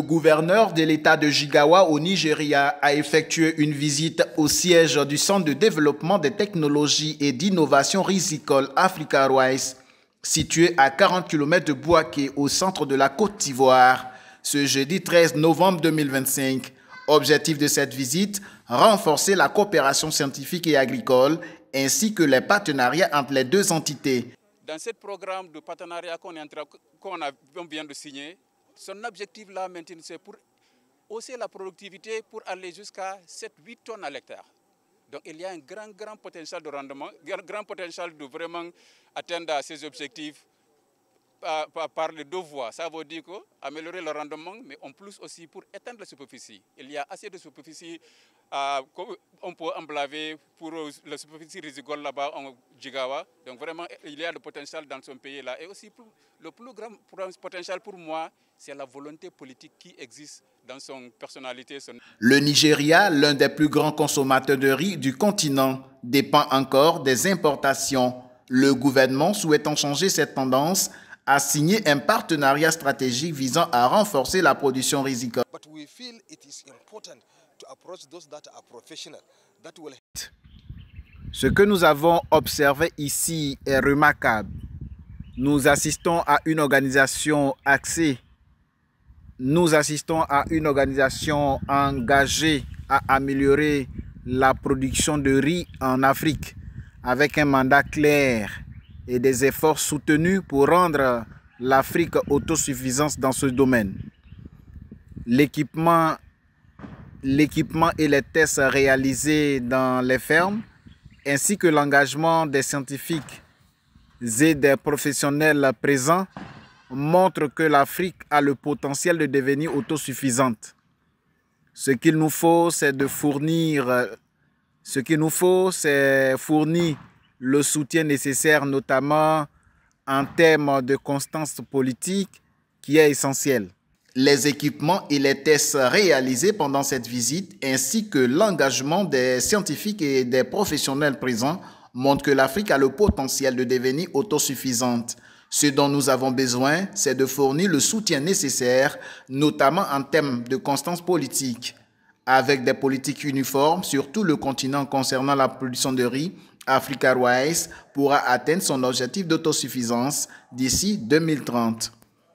Le gouverneur de l'État de Jigawa au Nigeria a effectué une visite au siège du Centre de développement des technologies et d'innovation risicole Africa Rice, situé à 40 km de Bouaké au centre de la Côte d'Ivoire, ce jeudi 13 novembre 2025. Objectif de cette visite, renforcer la coopération scientifique et agricole ainsi que les partenariats entre les deux entités. Dans ce programme de partenariat qu'on vient de signer, son objectif là maintenant, c'est pour hausser la productivité pour aller jusqu'à 7-8 tonnes à l'hectare. Donc il y a un grand potentiel de rendement, grand potentiel de vraiment atteindre ces objectifs par les deux voies. Ça veut dire améliorer le rendement, mais en plus aussi pour éteindre la superficie. Il y a assez de superficie qu'on peut emblaver pour la superficie risicole là-bas en Jigawa. Donc vraiment, il y a le potentiel dans son pays là. Et aussi, le plus grand potentiel pour moi, c'est la volonté politique qui existe dans son personnalité. Le Nigeria, l'un des plus grands consommateurs de riz du continent, dépend encore des importations. Le gouvernement, souhaitant changer cette tendance, a signé un partenariat stratégique visant à renforcer la production risicole. Ce que nous avons observé ici est remarquable. Nous assistons à une organisation axée. Nous assistons à une organisation engagée à améliorer la production de riz en Afrique avec un mandat clair et des efforts soutenus pour rendre l'Afrique autosuffisante dans ce domaine. L'équipement et les tests réalisés dans les fermes, ainsi que l'engagement des scientifiques et des professionnels présents, montrent que l'Afrique a le potentiel de devenir autosuffisante. Ce qu'il nous faut, c'est fournir le soutien nécessaire, notamment en termes de constance politique, qui est essentiel. Les équipements et les tests réalisés pendant cette visite, ainsi que l'engagement des scientifiques et des professionnels présents, montrent que l'Afrique a le potentiel de devenir autosuffisante. Ce dont nous avons besoin, c'est de fournir le soutien nécessaire, notamment en termes de constance politique. Avec des politiques uniformes sur tout le continent concernant la production de riz, Africa Rice pourra atteindre son objectif d'autosuffisance d'ici 2030.